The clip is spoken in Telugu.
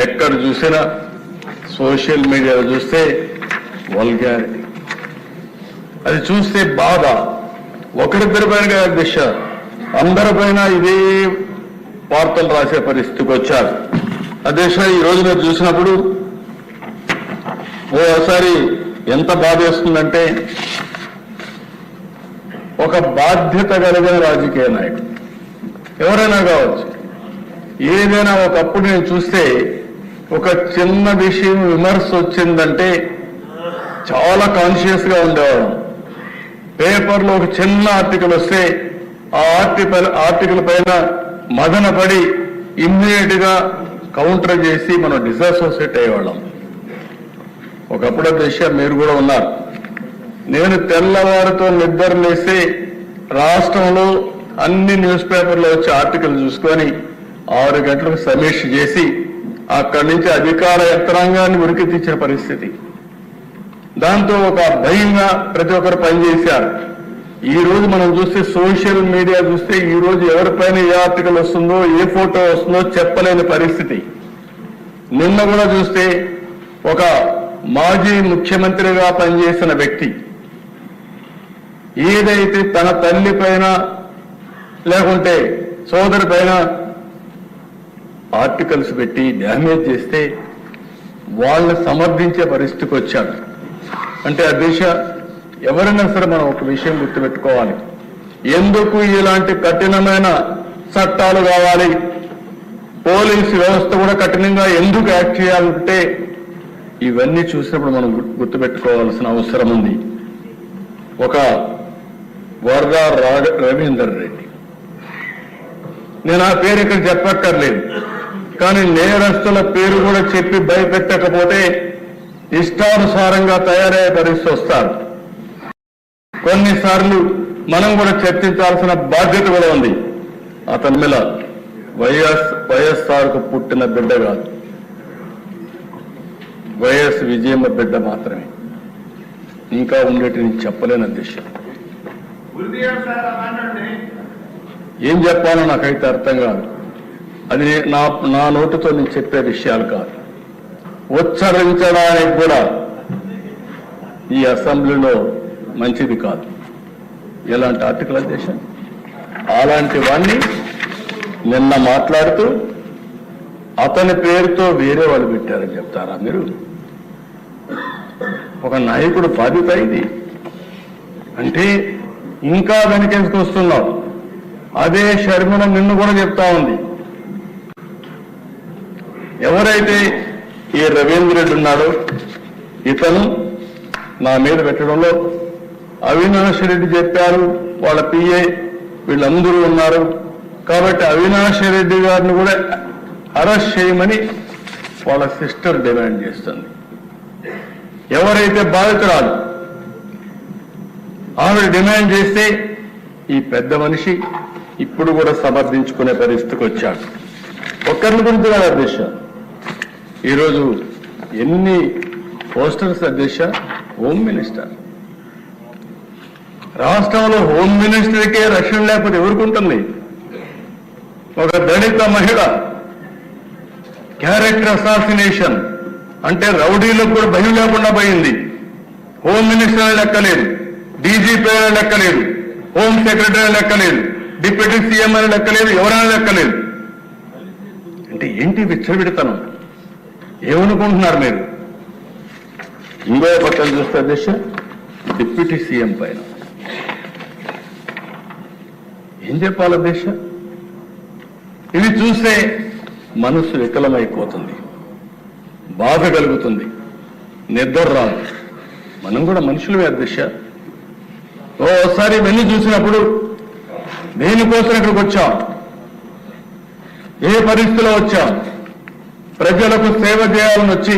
ఎక్కడ చూసినా సోషల్ మీడియాలో చూస్తే వల్గారిటీ, అది చూస్తే బాధ. ఒకరిద్దరి పైన దిశ అందరిపైన ఇదే వార్తలు రాసే పరిస్థితికి వచ్చారు. అధ్యక్ష, ఈ రోజు మీరు చూసినప్పుడు ఓసారి ఎంత బాధ వేస్తుందంటే, ఒక బాధ్యత కలిగిన రాజకీయ నాయకుడు ఎవరైనా కావచ్చు, ఏదైనా ఒకప్పుడు నేను చూస్తే ఒక చిన్న విషయం విమర్శ వచ్చిందంటే చాలా కాన్షియస్ గా ఉండేవాడు. పేపర్లో ఒక చిన్న ఆర్టికల్ వస్తే ఆ ఆర్టికల్ పైన మదన పడి ఇమ్మీడియట్ గా కౌంటర్ చేసి మనం డిసాసోసియేట్ అయ్యేవాళ్ళం. ఒకప్పుడు దశ మీరు కూడా ఉన్నారు. నేను తెల్లవారితో నిద్ర లేస్తే రాష్ట్రంలో అన్ని న్యూస్ పేపర్లో వచ్చే ఆర్టికల్ చూసుకొని 6 గంటలకు సమీక్ష చేసి అక్కడి నుంచి అధికార యంత్రాంగాన్ని ఉరికి తెచ్చిన పరిస్థితి. దాంతో ఒక భయంగా ప్రతి ఒక్కరు పనిచేశారు. ఈ రోజు మనం చూస్తే సోషల్ మీడియా చూస్తే ఈ రోజు ఎవరిపైన ఏ ఆర్టికల్ వస్తుందో ఏ ఫోటో వస్తుందో చెప్పలేని పరిస్థితి. నిన్న కూడా చూస్తే ఒక మాజీ ముఖ్యమంత్రిగా పనిచేసిన వ్యక్తి ఏదైతే తన తల్లి పైన లేకుంటే సోదరి పైన ఆర్టికల్స్ పెట్టి డ్యామేజ్ చేస్తే వాళ్ళని సమర్థించే పరిస్థితికి వచ్చాడు. అంటే ఆ దిశ ఎవరైనా సరే మనం ఒక విషయం గుర్తుపెట్టుకోవాలి. ఎందుకు ఇలాంటి కఠినమైన చట్టాలు కావాలి, పోలీసు వ్యవస్థ కూడా కఠినంగా ఎందుకు యాక్ట్ చేయాలంటే ఇవన్నీ చూసినప్పుడు మనం గుర్తుపెట్టుకోవాల్సిన అవసరం ఉంది. ఒక వరద రవీందర్ రెడ్డి, నేను ఆ పేరు ఇక్కడ చెప్పక్కర్లేదు, కానీ నేరస్తుల పేరు కూడా చెప్పి భయపెట్టకపోతే ఇష్టానుసారంగా తయారయ్యే పరిస్థితి వస్తారు. కొన్నిసార్లు మనం కూడా చర్చించాల్సిన బాధ్యత కూడా ఉంది. అతని మీద వైఎస్ఆర్కు పుట్టిన బిడ్డ కాదు, వైఎస్ విజయమ్మ బిడ్డ మాత్రమే. ఇంకా ఉండేటి నేను చెప్పలేని దిశ ఏం చెప్పాలో నాకైతే అర్థం కాదు. అది నా నోటితో నేను చెప్పే విషయాలు కాదు. ఉచ్చరించడానికి కూడా ఈ అసెంబ్లీలో మంచిది కాదు ఎలాంటి ఆర్టికల్ అధ్యక్ష. అలాంటి వాణ్ణి నిన్న మాట్లాడుతూ అతని పేరుతో వేరే వాళ్ళు పెట్టారని చెప్తారా మీరు? ఒక నాయకుడు బాధ్యత ఇది అంటే ఇంకా వెనకేసుకొస్తున్నావు. అదే షర్మిల నిన్ను కూడా చెప్తా ఉంది. ఎవరైతే ఈ రవీంద్ర రెడ్డి ఉన్నాడో ఇతను నా మీద పెట్టడంలో అవినాష్ రెడ్డి చెప్పారు, వాళ్ళ పిఏ వీళ్ళందరూ ఉన్నారు కాబట్టి అవినాష్ రెడ్డి గారిని కూడా అరెస్ట్ చేయమని వాళ్ళ సిస్టర్ డిమాండ్ చేస్తుంది. ఎవరైతే బాధితురాలు ఆవిడ డిమాండ్ చేస్తే ఈ పెద్ద మనిషి ఇప్పుడు కూడా సమర్థించుకునే పరిస్థితికి వచ్చాడు. ఒక్కరిని గురించి కాదు అధ్యక్ష, ఈరోజు ఎన్ని పోస్టర్స్ అధ్యక్ష. హోమ్ మినిస్టర్, రాష్ట్రంలో హోమ్ మినిస్టర్కే రక్షణ లేకపోతే ఎవరికి ఉంటుంది? ఒక దళిత మహిళ క్యారెక్టర్ అసాసినేషన్ అంటే రౌడీలకు కూడా భయం లేకుండా పోయింది. హోమ్ మినిస్టర్ లెక్కలేదు, డీజీపీ లెక్కలేదు, హోమ్ సెక్రటరీ లెక్కలేదు, డిప్యూటీ సీఎం అని లెక్కలేదు, ఎవరైనా లెక్కలేదు. అంటే ఏంటి విచ్చలవిడతనం? ఏమనుకుంటున్నారు మీరు? ఇంకో పక్కన చూస్తే అధ్యక్ష డిప్యూటీ సీఎం పైన ఏం చెప్పాలి అధ్యక్ష? ఇవి చూస్తే మనసు వికలమైపోతుంది, బాధ కలుగుతుంది, నిద్ర రాదు. మనం కూడా మనుషులమే అధ్యక్ష. ఓసారి ఇవన్నీ చూసినప్పుడు దేనికోసం ఇక్కడికి వచ్చాం, ఏ పరిస్థితిలో వచ్చాం? ప్రజలకు సేవ చేయాలని వచ్చి